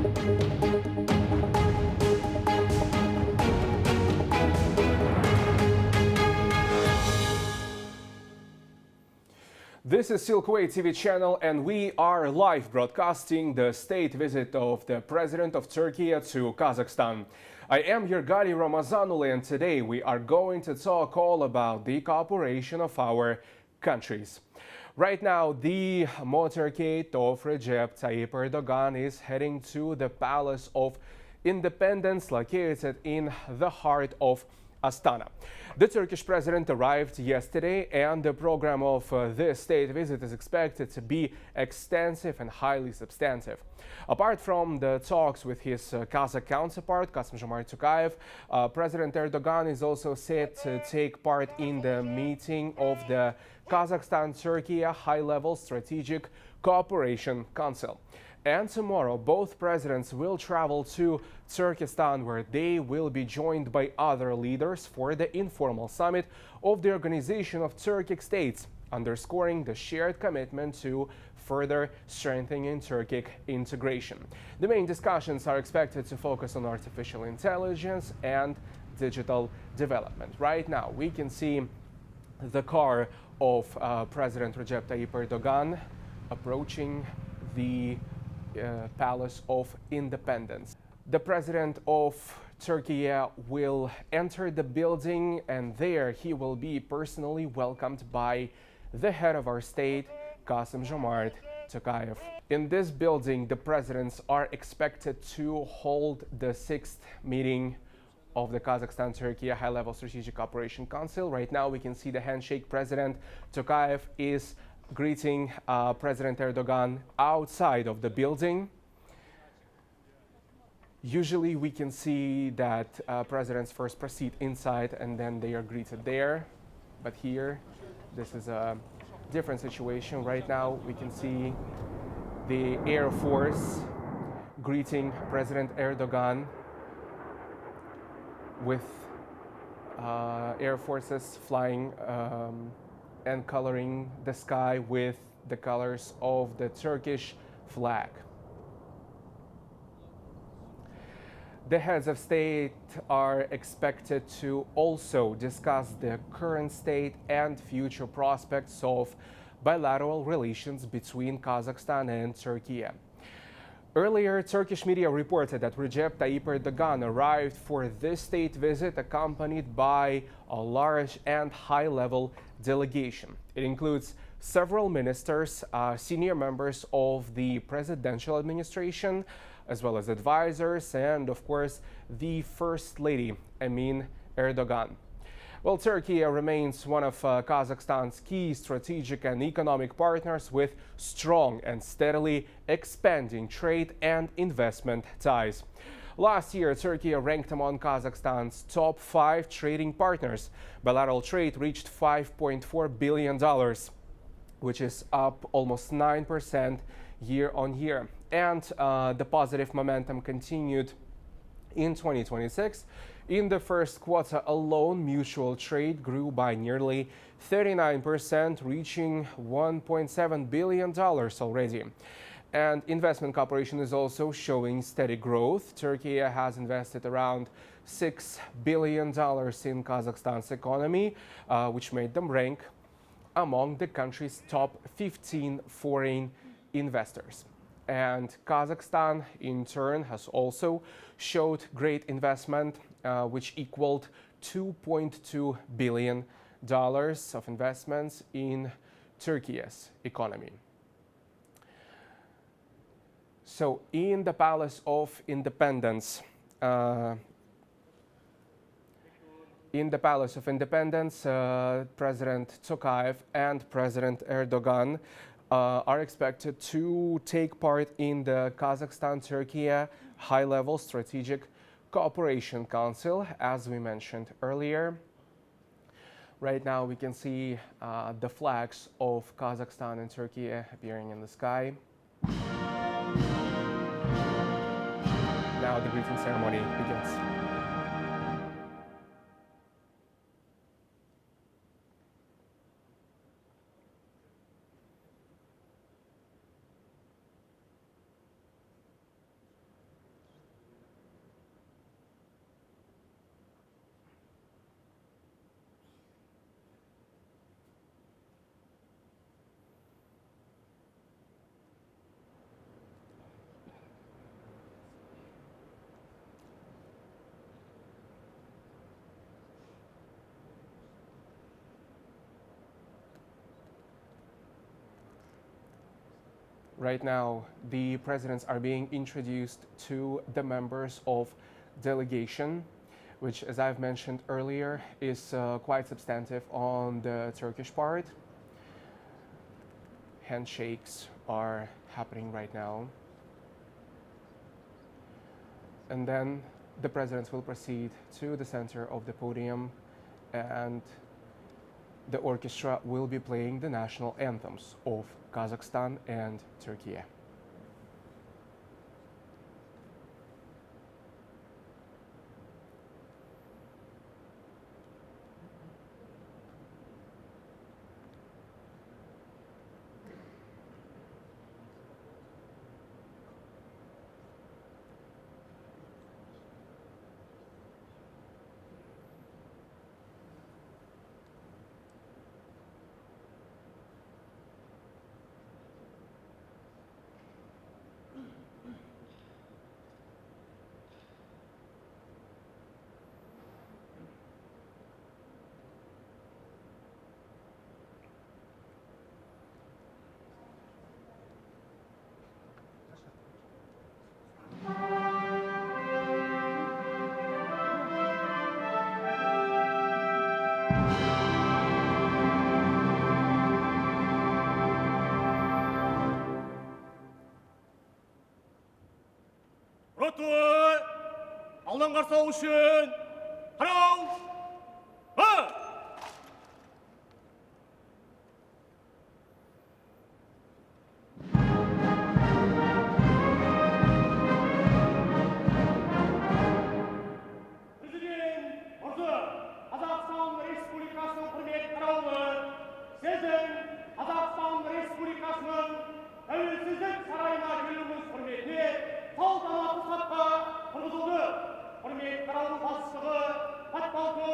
This is Silk Way TV channel, and we are live broadcasting the state visit of the President of Turkey to Kazakhstan. I am Yergali Ramazanulu, and today we are going to talk all about the cooperation of our countries. Right now, the motorcade of Recep Tayyip Erdoğan is heading to the Palace of Independence located in the heart of Astana. The Turkish president arrived yesterday, and the program of this state visit is expected to be extensive and highly substantive. Apart from the talks with his Kazakh counterpart, Kassym-Jomart Tokayev, President Erdoğan is also set to take part in the meeting of the Kazakhstan-Turkey High-Level Strategic Cooperation Council. And tomorrow, both presidents will travel to Turkistan, where they will be joined by other leaders for the informal summit of the Organization of Turkic States, underscoring the shared commitment to further strengthening Turkic integration. The main discussions are expected to focus on artificial intelligence and digital development. Right now, we can see the car of President Recep Tayyip Erdoğan approaching the Palace of Independence. The President of Turkey will enter the building, and there he will be personally welcomed by the head of our state, Kassym-Jomart Tokayev. In this building, the presidents are expected to hold the sixth meeting of the Kazakhstan-Turkey High-Level Strategic Cooperation Council. Right now, we can see the handshake. President Tokayev is greeting President Erdoğan outside of the building. Usually we can see that presidents first proceed inside and then they are greeted there. But here, this is a different situation. Right now we can see the Air Force greeting President Erdoğan with Air Forces flying and coloring the sky with the colors of the Turkish flag. The heads of state are expected to also discuss the current state and future prospects of bilateral relations between Kazakhstan and Turkey. Earlier, Turkish media reported that Recep Tayyip Erdoğan arrived for this state visit accompanied by a large and high-level delegation. It includes several ministers, senior members of the presidential administration, as well as advisors, and of course, the First Lady, Erdoğan. Well, Turkey remains one of Kazakhstan's key strategic and economic partners, with strong and steadily expanding trade and investment ties. Last year, Turkey ranked among Kazakhstan's top 5 trading partners. Bilateral trade reached $5.4 billion, which is up almost 9% year on year. And the positive momentum continued in 2026. In the first quarter alone, mutual trade grew by nearly 39%, reaching $1.7 billion already. And investment cooperation is also showing steady growth. Turkey has invested around $6 billion in Kazakhstan's economy, which made them rank among the country's top 15 foreign investors. And Kazakhstan, in turn, has also showed great investment, which equaled $2.2 billion of investments in Turkey's economy. So, in the Palace of Independence, President Tokayev and President Erdoğan are expected to take part in the Kazakhstan-Turkey High-Level Strategic Cooperation Council, as we mentioned earlier. Right now we can see the flags of Kazakhstan and Turkey appearing in the sky. Now the greeting ceremony begins. Right now, the presidents are being introduced to the members of delegation, which, as I've mentioned earlier, is quite substantive on the Turkish part. Handshakes are happening right now. And then the presidents will proceed to the center of the podium, and the orchestra will be playing the national anthems of Kazakhstan and Turkey. Aldan qarşı alу үшін қарау! Президент мырза, Қазақстан Республикасының құрметті қарауылы, сіздің Қазақстан Республикасының тәуелсіздік сарайына келуіңіз құрметіне салтанатты сапқа тұрғызылды. Құрметті қарауыл басшылығы, подполковник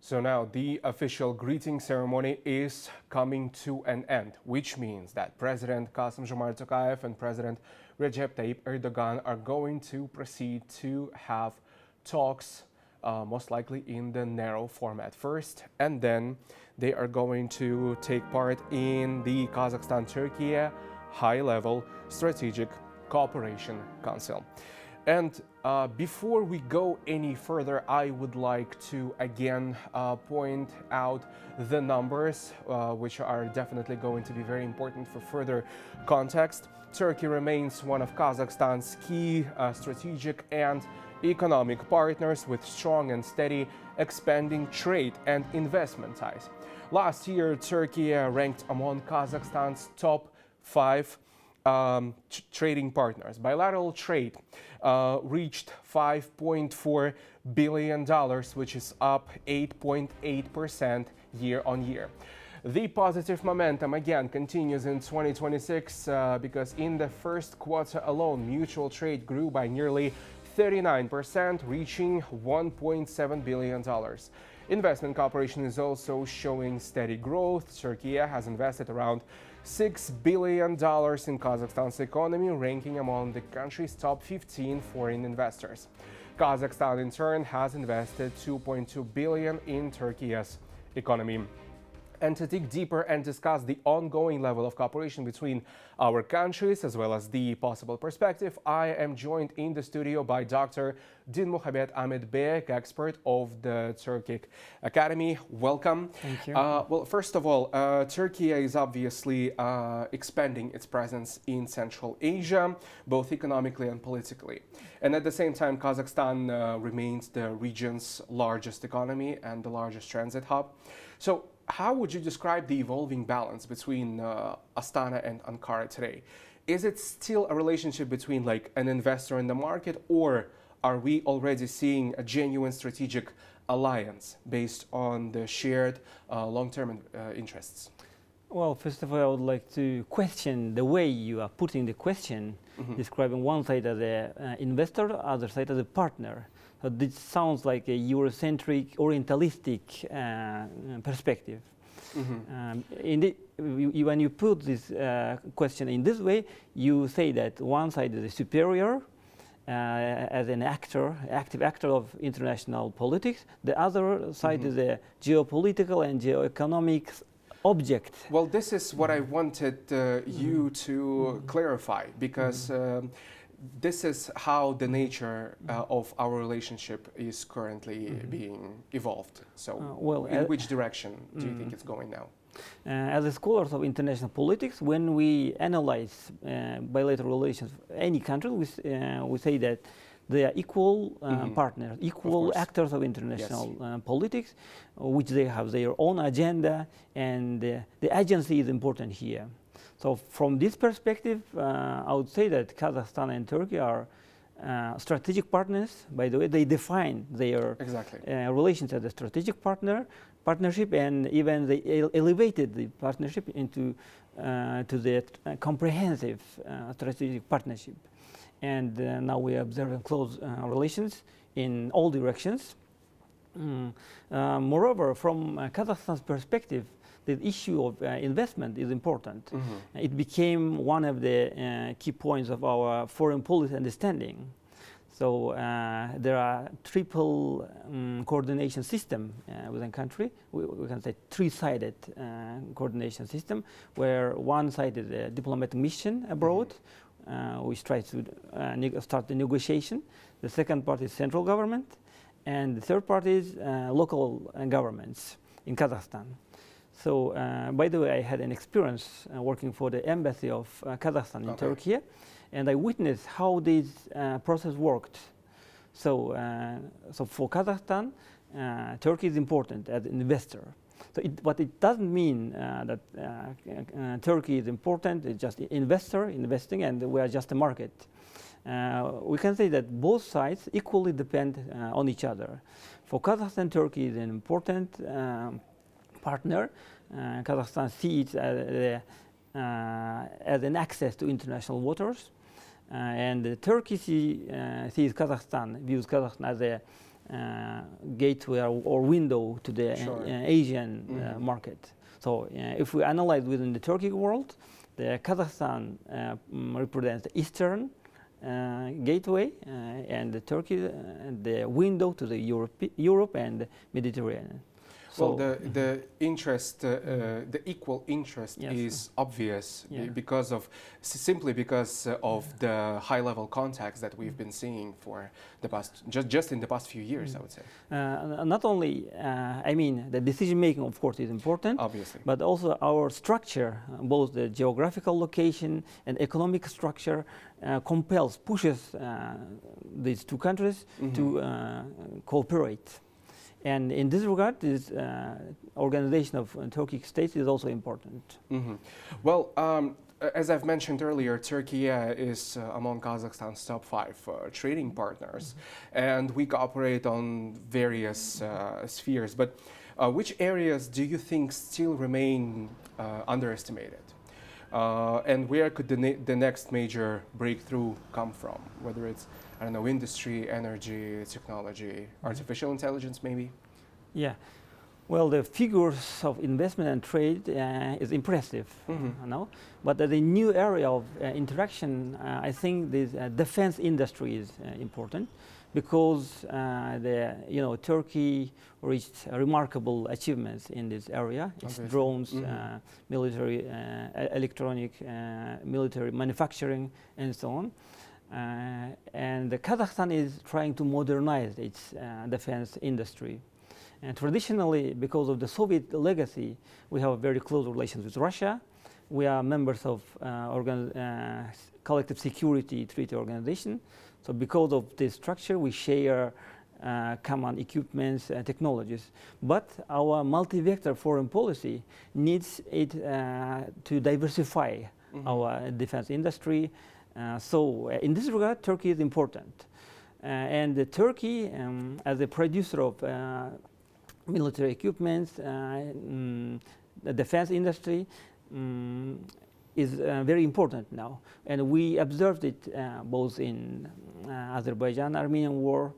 So now the official greeting ceremony is coming to an end, which means that President Kassym-Jomart Tokayev and President Recep Tayyip Erdoğan are going to proceed to have talks, most likely in the narrow format first, and then they are going to take part in the Kazakhstan-Turkey high-level strategic cooperation council. And before we go any further, I would like to again point out the numbers, which are definitely going to be very important for further context. Turkey remains one of Kazakhstan's key strategic and economic partners with strong and steady expanding trade and investment ties. Last year, Turkey ranked among Kazakhstan's top 5 trading partners. Bilateral trade reached $5.4 billion, which is up 8.8% year on year. The positive momentum again continues in 2026 because in the first quarter alone, mutual trade grew by nearly 39%, reaching $1.7 billion. Investment cooperation is also showing steady growth. Turkey has invested around $6 billion in Kazakhstan's economy, ranking among the country's top 15 foreign investors. Kazakhstan, in turn, has invested $2.2 billion in Turkey's economy. And to dig deeper and discuss the ongoing level of cooperation between our countries, as well as the possible perspective, I am joined in the studio by Dr. Dinmuhammad Ahmedbek, expert of the Turkic Academy. Welcome. Thank you. Well, first of all, Turkey is obviously expanding its presence in Central Asia, both economically and politically. And at the same time, Kazakhstan remains the region's largest economy and the largest transit hub. So, how would you describe the evolving balance between Astana and Ankara today? Is it still a relationship between like an investor and the market, or are we already seeing a genuine strategic alliance based on the shared long-term interests? Well, first of all, I would like to question the way you are putting the question, describing one side as an investor, other side as a partner. So this sounds like a Eurocentric, Orientalistic perspective. When you put this question in this way, you say that one side is superior as an actor, active actor of international politics. The other side is a geopolitical and geoeconomic object. Well, this is what I wanted you to clarify, because this is how the nature of our relationship is currently being evolved. So, in which direction do you think it's going now? As a scholars of international politics, when we analyze bilateral relations of any country, we say that they are equal partners, equal actors of international politics, which they have their own agenda, and the agency is important here. So from this perspective, I would say that Kazakhstan and Turkey are strategic partners. By the way, they define their relations as a strategic partnership, and even they elevated the partnership into to the comprehensive strategic partnership. And now we are observing close relations in all directions. Moreover, from Kazakhstan's perspective, the issue of investment is important. It became one of the key points of our foreign policy understanding. So there are triple coordination system within country. We can say three-sided coordination system, where one side is a diplomatic mission abroad, which tries to start the negotiation. The second part is central government, and the third part is local governments in Kazakhstan. So, by the way, I had an experience working for the embassy of Kazakhstan in Turkey, and I witnessed how this process worked. So, for Kazakhstan, Turkey is important as an investor. So, but it doesn't mean that Turkey is important. It's just an investor investing, and we are just a market. We can say that both sides equally depend on each other. For Kazakhstan, Turkey is an important partner. Kazakhstan sees it as an access to international waters, and Turkey views Kazakhstan as a gateway or window to the Sure. Asian market. So if we analyze within the Turkic world, the Kazakhstan represents the eastern gateway and the Turkey the window to the Europe and the Mediterranean. Well, the interest, the equal interest Yes. is obvious Yeah. because of simply because of the high-level contacts that we've been seeing for the past just in the past few years, I would say. Not only, I mean, the decision making, of course, is important, Obviously. but also our structure, both the geographical location and economic structure, pushes these two countries to cooperate. And in this regard, this Organization of Turkic States is also important. Well, as I've mentioned earlier, Turkey is among Kazakhstan's top 5 trading partners, and we cooperate on various spheres. But which areas do you think still remain underestimated? And where could the next major breakthrough come from? Whether it's, I don't know, industry, energy, technology, artificial intelligence, maybe? Yeah. Well, the figures of investment and trade is impressive, but the new area of interaction, I think this defense industry is important, because Turkey reached remarkable achievements in this area. Its drones, military, electronic, military manufacturing, and so on. And Kazakhstan is trying to modernize its defense industry. And traditionally, because of the Soviet legacy, we have very close relations with Russia. We are members of Collective Security Treaty Organization. So because of this structure, we share common equipments and technologies. But our multi-vector foreign policy needs it to diversify our defense industry. So in this regard, Turkey is important. And Turkey, as a producer of military equipment, the defense industry is very important now. And we observed it both in Azerbaijan-Armenian war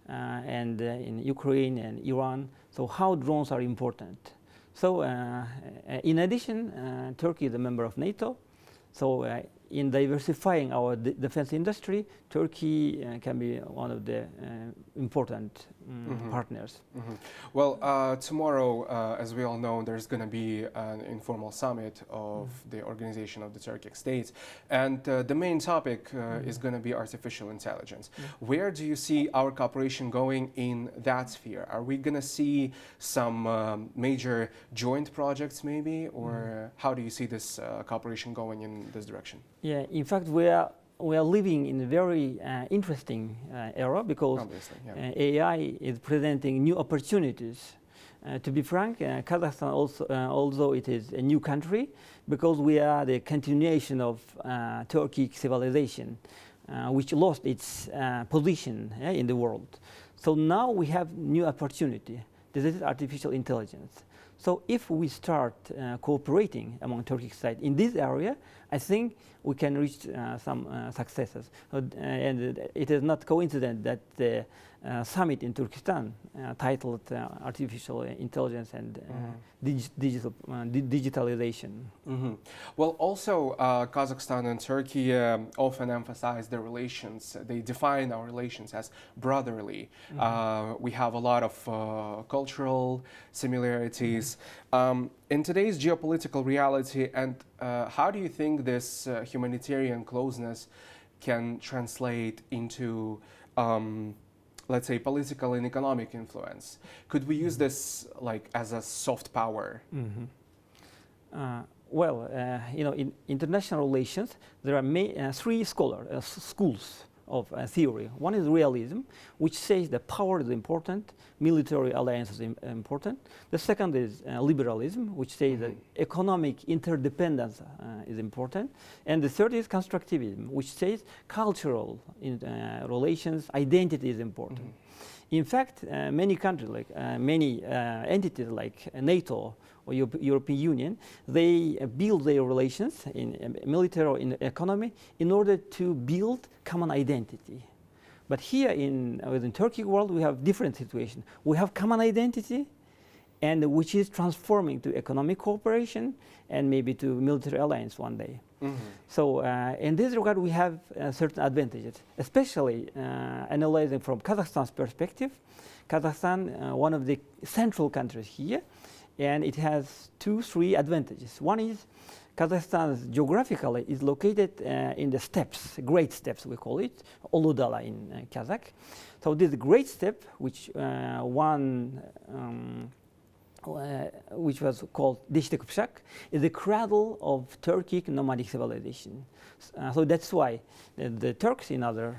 and in Ukraine and Iran. So how drones are important. So in addition, Turkey is a member of NATO. So in diversifying our defense industry, Turkey can be one of the important partners. Well, tomorrow, as we all know, there's going to be an informal summit of the Organization of the Turkic States, and the main topic is going to be artificial intelligence. Where do you see our cooperation going in that sphere? Are we going to see some major joint projects maybe, or how do you see this cooperation going in this direction? Yeah, in fact, we are living in a very interesting era, because AI is presenting new opportunities. To be frank, Kazakhstan also, although it is a new country, because we are the continuation of Turkic civilization, which lost its position in the world. So now we have new opportunity. This is artificial intelligence. So if we start cooperating among Turkic states in this area, I think we can reach some successes. And it is not coincident that the summit in Turkistan titled Artificial Intelligence and Digitalization. Well, also Kazakhstan and Turkey often emphasize their relations. They define our relations as brotherly. We have a lot of cultural similarities. In today's geopolitical reality, and how do you think this humanitarian closeness can translate into, let's say, political and economic influence? Could we use this like as a soft power? Well, in international relations, there are three schools of theory. One is realism, which says that power is important, military alliance is important. The second is liberalism, which says that economic interdependence is important. And the third is constructivism, which says cultural relations, identity is important. In fact, many countries, many entities like NATO or European Union, they build their relations in military or in economy in order to build common identity. But here within Turkic world, we have different situation. We have common identity, and which is transforming to economic cooperation and maybe to military alliance one day. So in this regard, we have certain advantages, especially analyzing from Kazakhstan's perspective. Kazakhstan, one of the central countries here, and it has 2-3 advantages. One is Kazakhstan geographically is located in the steppes, Great Steppes we call it, Uludağlar in Kazakh. So this Great Steppe, which was called Dişli Kıpçak, is the cradle of Turkic nomadic civilization. So that's why the Turks in other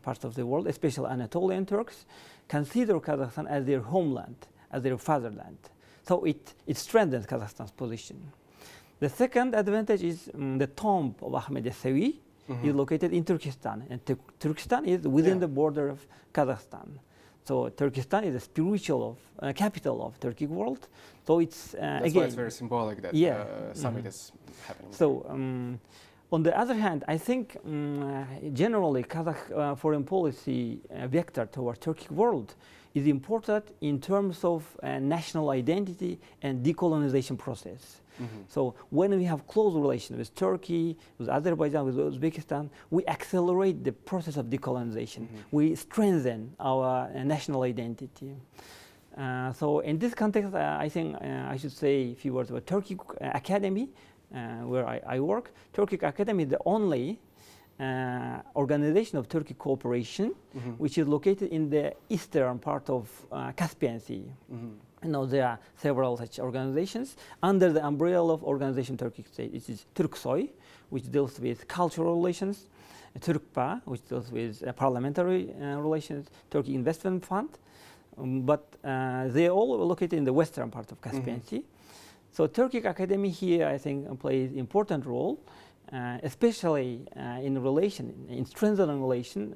parts of the world, especially Anatolian Turks, consider Kazakhstan as their homeland, as their fatherland. So it strengthens Kazakhstan's position. The second advantage is the tomb of Ahmed Yesevi is located in Turkistan, and Turkistan is within the border of Kazakhstan. So Turkistan is the spiritual capital of Turkic world. So it's that's again, why it's very symbolic that summit is happening. So on the other hand, I think generally Kazakh foreign policy vector toward Turkic world is important in terms of national identity and decolonization process. So when we have close relations with Turkey, with Azerbaijan, with Uzbekistan, we accelerate the process of decolonization. We strengthen our national identity. So in this context, I think I should say a few words about Turkic Academy, where I work. Turkic Academy is the only Organization of Turkic Cooperation, which is located in the eastern part of Caspian Sea. You know, there are several such organizations under the umbrella of Organization of Turkic States. It is Turksoy, which deals with cultural relations, Turkpa, which deals with parliamentary relations, Turkey Investment Fund, but they are all located in the western part of Caspian Sea. So Turkic Academy here, I think, plays an important role, especially in strengthening relation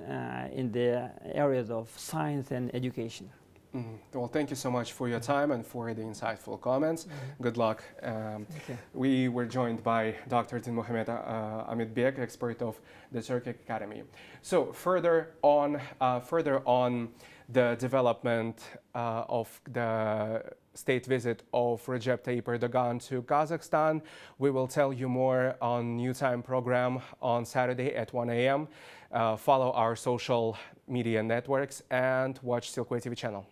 in the areas of science and education. Well, thank you so much for your time and for the insightful comments. Good luck. We were joined by Dr. Din Mohamed Amit Beg, expert of the Turkic Academy. So further on the development of the state visit of Recep Tayyip Erdoğan to Kazakhstan, we will tell you more on New Time program on Saturday at 1 a.m. Follow our social media networks and watch Silkway TV channel.